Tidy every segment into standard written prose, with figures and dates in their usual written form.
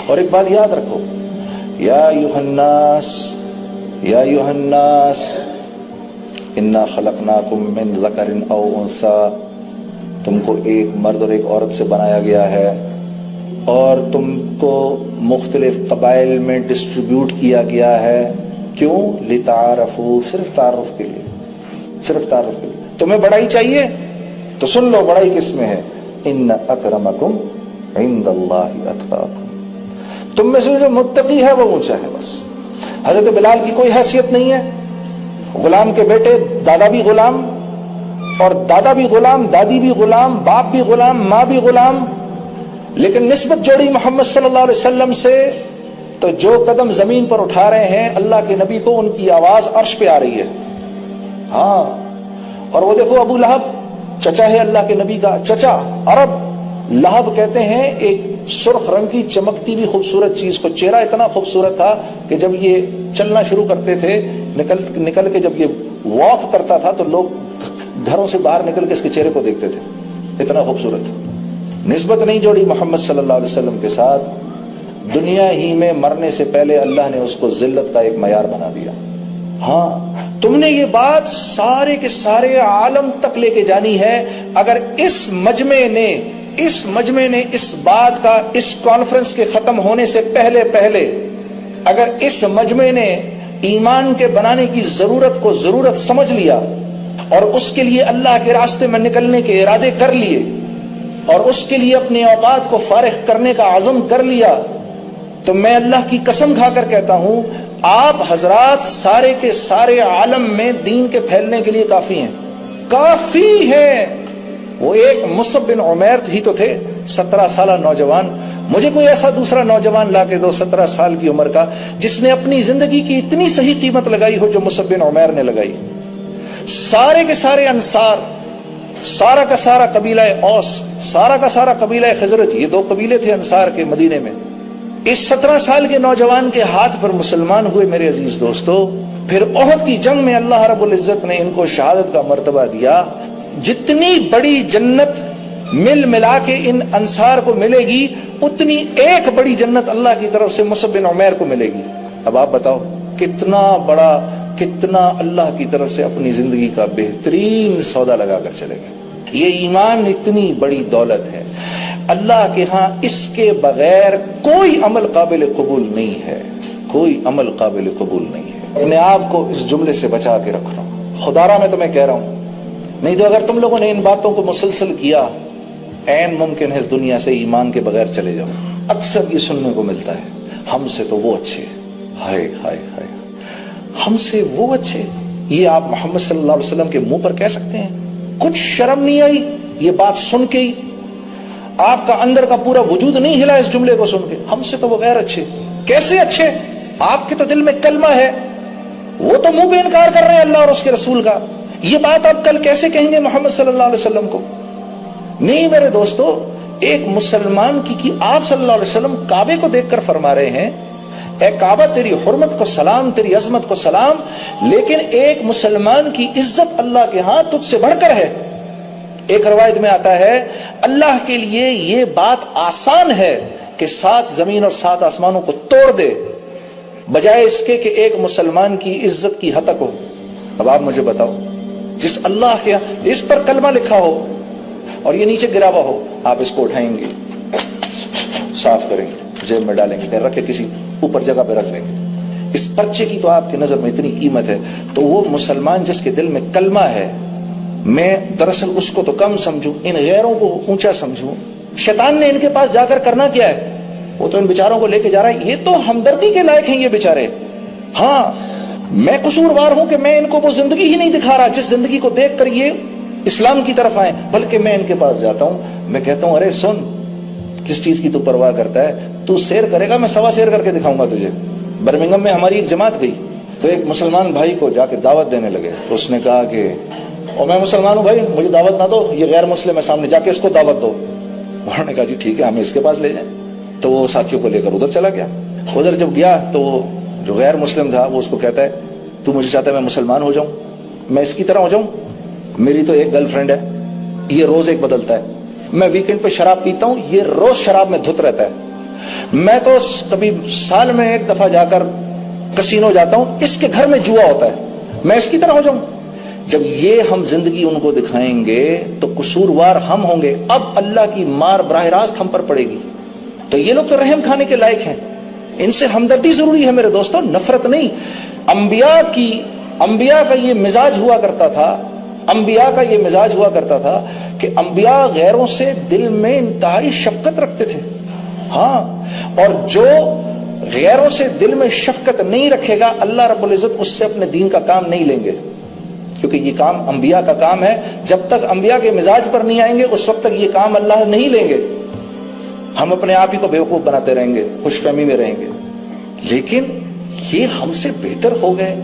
اور ایک بات یاد رکھو، یا ایھا الناس انا خلقناکم من ذکر او انثی، تم کو ایک مرد اور ایک عورت سے بنایا گیا ہے اور تم کو مختلف قبائل میں ڈسٹریبیوٹ کیا گیا ہے. کیوں؟ لتعارفوا، صرف تعارف کے لیے، صرف تعارف کے لیے. تمہیں بڑائی چاہیے تو سن لو بڑائی کس میں ہے، ان اکرمکم عند اللہ اتقاکم، تم میں سے جو متقی ہے وہ اونچا ہے. بس حضرت بلال کی کوئی حیثیت نہیں ہے، غلام کے بیٹے، دادا بھی غلام اور دادا بھی غلام، دادی بھی غلام، باپ بھی غلام، ماں بھی غلام، لیکن نسبت جوڑی محمد صلی اللہ علیہ وسلم سے تو جو قدم زمین پر اٹھا رہے ہیں اللہ کے نبی کو، ان کی آواز عرش پہ آ رہی ہے. ہاں، اور وہ دیکھو ابو لہب، چچا ہے اللہ کے نبی کا، چچا عرب. لہب کہتے ہیں ایک سرخ رنگ کی چمکتی بھی خوبصورت چیز کو، چہرہ اتنا خوبصورت تھا کہ جب یہ چلنا شروع کرتے تھے، نکل کے جب یہ واک کرتا تھا تو لوگ گھروں سے باہر نکل کے اس کے چہرے کو دیکھتے تھے، اتنا خوبصورت تھا. نسبت نہیں جوڑی محمد صلی اللہ علیہ وسلم کے ساتھ، دنیا ہی میں مرنے سے پہلے اللہ نے اس کو ذلت کا ایک معیار بنا دیا. ہاں، تم نے یہ بات سارے کے سارے عالم تک لے کے جانی ہے. اگر اس مجمع نے اس بات کا، اس کانفرنس کے ختم ہونے سے پہلے اگر اس مجمع نے ایمان کے بنانے کی ضرورت کو ضرورت سمجھ لیا اور اس کے لیے اللہ کے راستے میں نکلنے کے ارادے کر لیے اور اس کے لیے اپنے اوقات کو فارغ کرنے کا عزم کر لیا، تو میں اللہ کی قسم کھا کر کہتا ہوں آپ حضرات سارے کے سارے عالم میں دین کے پھیلنے کے لیے کافی ہیں، کافی ہیں. وہ ایک مصعب بن عمیر ہی تو تھے، 17 سالہ نوجوان. مجھے کوئی ایسا دوسرا نوجوان لا کے دو 17 سال کی عمر کا جس نے اپنی زندگی کی اتنی صحیح قیمت لگائی ہو جو مصعب بن عمیر نے لگائی. سارے کے سارے انصار، سارا کا سارا قبیلہ اوس، سارا کا سارا قبیلہ خزرج، یہ 2 قبیلے تھے انصار کے مدینے میں. اس 17 سال کے نوجوان کے ہاتھ پر مسلمان ہوئے میرے عزیز دوستو. پھر احد کی جنگ میں اللہ رب العزت نے ان کو شہادت کا مرتبہ دیا. جتنی بڑی جنت ملا کے ان انصار کو ملے گی، اتنی ایک بڑی جنت اللہ کی طرف سے مصعب بن عمیر کو ملے گی. اب آپ بتاؤ کتنا اللہ کی طرف سے اپنی زندگی کا بہترین سودا لگا کر چلے گئے. یہ ایمان اتنی بڑی دولت ہے اللہ کے ہاں، اس کے بغیر کوئی عمل قابل قبول نہیں ہے، کوئی عمل قابل قبول نہیں ہے. اپنے آپ کو اس جملے سے بچا کے رکھنا، خدارا میں تمہیں کہہ رہا ہوں. نہیں تو اگر تم لوگوں نے ان باتوں کو مسلسل کیا، عین ممکن ہے اس دنیا سے ایمان کے بغیر چلے جاؤ. اکثر یہ سننے کو ملتا ہے، ہم سے تو وہ اچھے، ہائے ہائے ہائے، ہم سے وہ اچھے. یہ آپ محمد صلی اللہ علیہ وسلم کے منہ پر کہہ سکتے ہیں؟ کچھ شرم نہیں آئی یہ بات سن کے ہی؟ آپ کا اندر کا پورا وجود نہیں ہلا اس جملے کو سن کے؟ ہم سے تو وہ غیر اچھے. کیسے اچھے؟ آپ کے تو دل میں کلمہ ہے، وہ تو منہ پہ انکار کر رہے ہیں اللہ اور اس کے رسول کا. یہ بات آپ کل کیسے کہیں گے محمد صلی اللہ علیہ وسلم کو؟ نہیں میرے دوستو، ایک مسلمان کی آپ صلی اللہ علیہ وسلم کعبے کو دیکھ کر فرما رہے ہیں، اے کعبہ تیری حرمت کو سلام، تیری عظمت کو سلام، لیکن ایک مسلمان کی عزت اللہ کے ہاں تجھ سے بڑھ کر ہے. ایک روایت میں آتا ہے اللہ کے لیے یہ بات آسان ہے کہ 7 زمین اور 7 آسمانوں کو توڑ دے، بجائے اس کے کہ ایک مسلمان کی عزت کی ہتک ہو. اب آپ مجھے بتاؤ، جس اللہ کے اس پر کلمہ لکھا ہو اور یہ نیچے گرا ہوا ہو، آپ اس کو اٹھائیں گے، صاف کریں گے، جیب میں ڈالیں گے، رکھ کے کسی اوپر جگہ پہ رکھ دیں گے. اس پرچے کی تو آپ کی نظر میں اتنی قیمت ہے. تو وہ مسلمان جس کے دل میں کلمہ ہے، میں دراصل اس کو تو کم سمجھوں، ان غیروں کو اونچا سمجھوں. شیطان نے ان کے پاس جا کر کرنا کیا ہے؟ وہ تو ان بیچاروں کو لے کے جا رہا ہے. یہ تو ہمدردی کے لائق ہیں یہ بیچارے. ہاں، میں قصوروار ہوں کہ میں ان کو وہ زندگی ہی نہیں دکھا رہا جس زندگی کو دیکھ کر یہ اسلام کی طرف آئے، بلکہ میں ان کے پاس جاتا ہوں، میں کہتا ہوں ارے سن، کس چیز کی تو پرواہ کرتا ہے؟ تو سیر کرے گا، میں 1.25 سیر کر کے دکھاؤں گا تجھے. برمنگم میں ہماری ایک جماعت گئی تو ایک مسلمان بھائی کو جا کے دعوت دینے لگے. تو اس نے کہا کہ اور میں مسلمان ہوں بھائی، مجھے دعوت نہ دو، یہ غیر مسلم ہے، سامنے جا کے اس کو دعوت دو. انہوں نے کہا جی ٹھیک ہے، ہمیں اس کے پاس لے جائیں. تو وہ ساتھیوں کو لے کر ادھر چلا گیا. ادھر جب گیا تو وہ جو غیر مسلم تھا وہ اس کو کہتا ہے تو مجھے چاہتا ہے میں مسلمان ہو جاؤں، میں اس کی طرح ہو جاؤں؟ میری تو ایک گرل فرینڈ ہے، یہ روز ایک بدلتا ہے. میں ویکنڈ پہ شراب پیتا ہوں، یہ روز شراب میں دھت رہتا ہے. میں تو کبھی سال میں ایک دفعہ جا کر کسینو جاتا ہوں، اس کے گھر میں جوا ہوتا ہے، میں اس کی طرح ہو جاؤں؟ جب یہ ہم زندگی ان کو دکھائیں گے تو قصوروار ہم ہوں گے، اب اللہ کی مار براہ راست ہم پر پڑے گی۔ تو یہ لوگ تو رحم کھانے کے لائق ہیں، ان سے ہمدردی ضروری ہے میرے دوستوں، نفرت نہیں۔ انبیاء کا یہ مزاج ہوا کرتا تھا، انبیاء کا یہ مزاج ہوا کرتا تھا کہ انبیاء غیروں سے دل میں انتہائی شفقت رکھتے تھے۔ ہاں، اور جو غیروں سے دل میں شفقت نہیں رکھے گا، اللہ رب العزت اس سے اپنے دین کا کام نہیں لیں گے، کیونکہ یہ کام انبیاء کا کام ہے۔ جب تک انبیاء کے مزاج پر نہیں آئیں گے اس وقت تک یہ کام اللہ نہیں لیں گے۔ ہم اپنے آپ ہی کو بیوقوف بناتے رہیں گے، خوش فہمی میں رہیں گے، لیکن یہ ہم سے بہتر ہو گئے،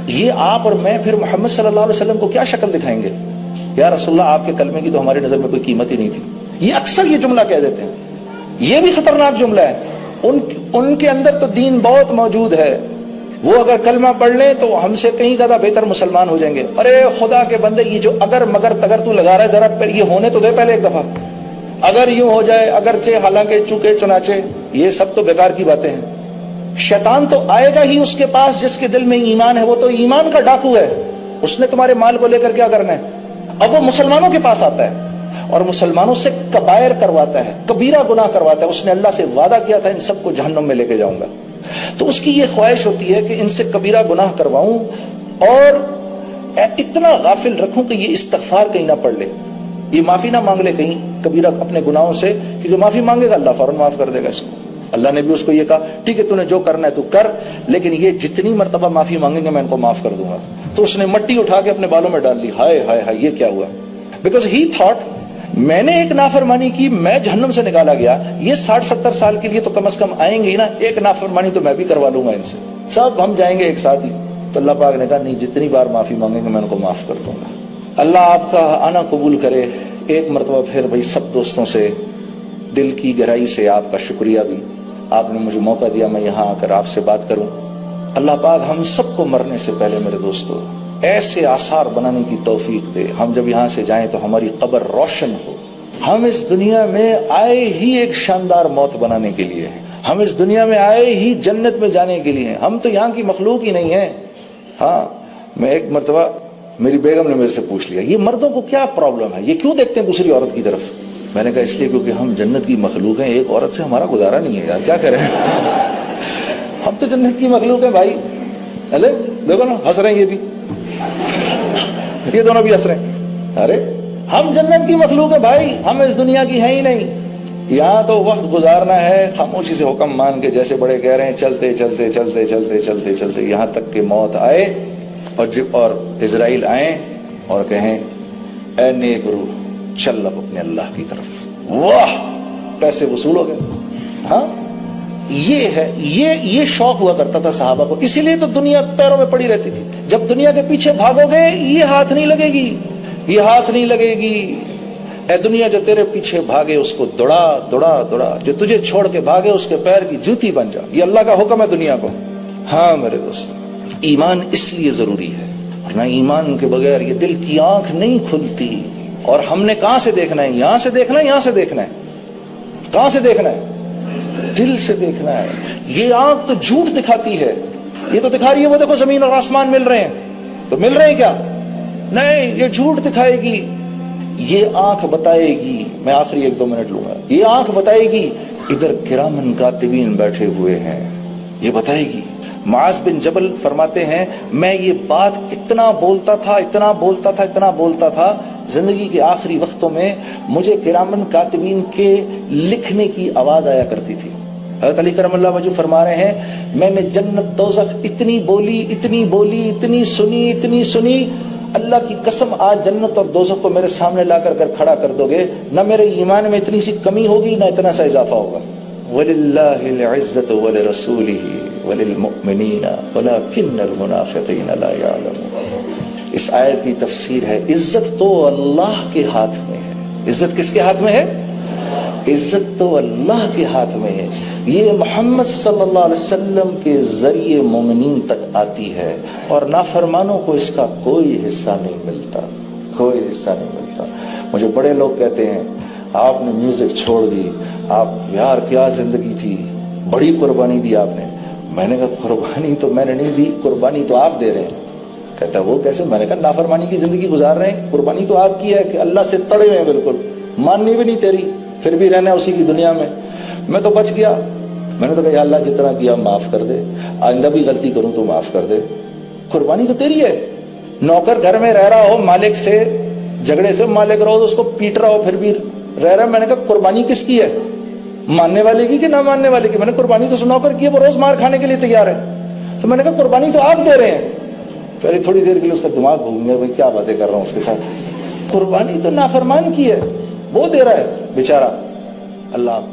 یہ آپ اور میں پھر محمد صلی اللہ علیہ وسلم کو کیا شکل دکھائیں گے؟ یا رسول اللہ، آپ کے کلمے کی تو ہماری نظر میں کوئی قیمت ہی نہیں تھی۔ یہ اکثر یہ جملہ کہہ دیتے ہیں، یہ بھی خطرناک جملہ ہے۔ ان کے اندر تو دین بہت موجود ہے، وہ اگر کلمہ پڑھ لیں تو ہم سے کہیں زیادہ بہتر مسلمان ہو جائیں گے۔ ارے خدا کے بندے، یہ جو اگر مگر تگر تو لگا رہا ہے، ذرا یہ ہونے تو دے پہلے ایک دفعہ، اگر یوں ہو جائے، اگرچہ، حالانکہ، چونکہ، چنانچہ، یہ سب تو بیکار کی باتیں ہیں۔ شیطان تو آئے گا ہی اس کے پاس جس کے دل میں ایمان ہے، وہ تو ایمان کا ڈاکو ہے، اس نے تمہارے مال کو لے کر کیا کرنا ہے؟ اب وہ مسلمانوں کے پاس آتا ہے اور مسلمانوں سے کبائر کرواتا ہے، کبیرہ گناہ کرواتا ہے۔ اس نے اللہ سے وعدہ کیا تھا ان سب کو جہنم میں لے کے جاؤں گا، تو اس کی یہ خواہش ہوتی ہے کہ ان سے کبیرہ گناہ کرواؤں اور اتنا غافل رکھوں کہ یہ استغفار کہیں نہ پڑھ لے، یہ معافی نہ مانگ لے کہیں کبیرہ اپنے گناہوں سے، کیونکہ معافی مانگے گا اللہ فوراً معاف کر دے گا اس کو۔ اللہ نے بھی اس کو یہ کہا، ٹھیک ہے تو نے جو کرنا ہے تو کر، لیکن یہ جتنی مرتبہ معافی مانگیں گے میں ان کو معاف کر دوں گا۔ تو اس نے مٹی اٹھا کے اپنے بالوں میں ڈال لی، ہائے ہائے ہائے یہ کیا ہوا؟ بیکاز ہی تھاٹ میں نے ایک نافرمانی کی، میں جہنم سے نکالا گیا، یہ 60-70 سال کے لیے تو کم از کم آئیں گے ہی نا، ایک نافرمانی تو میں بھی کروا لوں گا ان سے، سب ہم جائیں گے ایک ساتھ ہی۔ تو اللہ پاک نے کہا نہیں، جتنی بار معافی مانگیں گے میں ان کو معاف کر دوں گا۔ اللہ آپ کا آنا قبول کرے۔ ایک مرتبہ پھر بھائی سب دوستوں سے دل کی گہرائی سے آپ کا شکریہ بھی، آپ نے مجھے موقع دیا میں یہاں آ کر آپ سے بات کروں۔ اللہ پاک ہم سب کو مرنے سے پہلے میرے دوستو ایسے آثار بنانے کی توفیق دے، ہم جب یہاں سے جائیں تو ہماری قبر روشن ہو۔ ہم اس دنیا میں آئے ہی ایک شاندار موت بنانے کے لیے ہیں، ہم اس دنیا میں آئے ہی جنت میں جانے کے لیے ہیں، ہم تو یہاں کی مخلوق ہی نہیں ہیں۔ ہاں، میں ایک مرتبہ میری بیگم نے میرے سے پوچھ لیا، یہ مردوں کو کیا پرابلم ہے، یہ کیوں دیکھتے ہیں دوسری عورت کی طرف؟ میں نے کہا اس لیے کیونکہ ہم جنت کی مخلوق ہیں، ایک عورت سے ہمارا گزارا نہیں ہے یار، کیا کریں ہم تو جنت کی مخلوق ہیں بھائی۔ دیکھو نا ہنس رہے ہیں، یہ بھی، یہ دونوں بھی ہنس رہے ہیں۔ ارے ہم جنت کی مخلوق ہیں بھائی، ہم اس دنیا کی ہیں ہی نہیں، یہاں تو وقت گزارنا ہے خاموشی سے حکم مان کے، جیسے بڑے کہہ رہے ہیں چلتے چلتے چلتے چلتے چلتے چلتے یہاں تک کہ موت آئے اور اسرائیل آئیں اور کہیں اے نیک روح چل اب اپنے اللہ کی طرف، واہ پیسے وصول ہو گئے۔ ہاں یہ ہے، یہ شوق ہوا کرتا تھا صحابہ کو، اسی لیے تو دنیا پیروں میں پڑی رہتی تھی۔ جب دنیا کے پیچھے بھاگو گے یہ ہاتھ نہیں لگے گی، یہ ہاتھ نہیں لگے گی۔ اے دنیا جو تیرے پیچھے بھاگے اس کو دوڑا دوڑا دوڑا، جو تجھے چھوڑ کے بھاگے اس کے پیر کی جوتی بن جا، یہ اللہ کا حکم ہے دنیا کو۔ ہاں میرے دوست، ایمان اس لیے ضروری ہے، ورنہ ایمان کے بغیر یہ دل کی آنکھ نہیں کھلتی۔ اور ہم نے کہاں سے دیکھنا ہے؟ یہاں سے دیکھنا ہے، یہاں سے دیکھنا ہے، کہاں سے دیکھنا ہے؟ دل سے دیکھنا ہے۔ یہ آنکھ تو جھوٹ دکھاتی ہے، یہ تو دکھا رہی ہے وہ دیکھو زمین اور آسمان مل رہے ہیں، تو مل رہے ہیں کیا؟ نہیں، یہ جھوٹ دکھائے گی۔ یہ آنکھ بتائے گی، میں آخری 1-2 منٹ لوں گا، یہ آنکھ بتائے گی ادھر کرامن کاتبین بیٹھے ہوئے ہیں، یہ بتائے گی۔ معاذ بن جبل فرماتے ہیں میں یہ بات اتنا بولتا تھا زندگی کے آخری وقتوں میں مجھے کرامن کاتبین کے لکھنے کی آواز آیا کرتی تھی۔ حضرت علی کرم اللہ وجہ فرما رہے ہیں میں نے جنت دوزخ اتنی بولی اتنی سنی، اللہ کی قسم آج جنت اور دوزخ کو میرے سامنے لا کر کھڑا کر دو گے، نہ میرے ایمان میں اتنی سی کمی ہوگی نہ اتنا سا اضافہ ہوگا۔ وَلِلَّهِ الْعِزَّةُ وَلِرَسُولِهِ وَلِلْمُؤْمِنِينَ وَلَكِنَّ الْمُنَافِقِينَ لَا يَعْلَمُونَ۔ اس آیت کی تفسیر ہے عزت تو اللہ کے ہاتھ میں ہے۔ عزت کس کے ہاتھ میں ہے؟ عزت تو اللہ کے ہاتھ میں ہے، یہ محمد صلی اللہ علیہ وسلم کے ذریعے مومنین تک آتی ہے، اور نافرمانوں کو اس کا کوئی حصہ نہیں ملتا، کوئی حصہ نہیں ملتا۔ مجھے بڑے لوگ کہتے ہیں آپ نے میوزک چھوڑ دی، آپ یار کیا زندگی تھی، بڑی قربانی دی آپ نے. میں نے کہا قربانی تو میں نے نہیں دی, قربانی تو آپ دے رہے ہیں. کہتا وہ کیسے؟ میں نے کہا نافرمانی کی زندگی گزار رہے ہیں, قربانی تو آپ کی ہے کہ اللہ سے تڑے ہوئے ہیں بالکل, ماننی بھی نہیں تیری, پھر بھی رہنا اسی کی دنیا میں. میں تو بچ گیا. میں نے تو کہا یا اللہ جتنا کیا معاف کر دے, آئندہ بھی غلطی کروں تو معاف کر دے. قربانی تو تیری ہے. نوکر گھر میں رہ رہا ہو, مالک سے جھگڑے سے مالک رہو, اس کو پیٹ رہا ہو, پھر بھی رہ رہا. میں نے کہا قربانی کس کی ہے, ماننے والے کی کہ نہ ماننے والے کی؟ میں نے قربانی تو نوکر کی ہے, وہ روز مار کھانے کے لیے تیار ہے. تو میں نے کہا قربانی تو آپ دے رہے ہیں. پہلے تھوڑی دیر کے لیے اس کا دماغ گھوم گیا, بھائی کیا باتیں کر رہا ہوں اس کے ساتھ. قربانی تو نافرمان کی ہے, وہ دے رہا ہے بیچارہ. اللہ آپ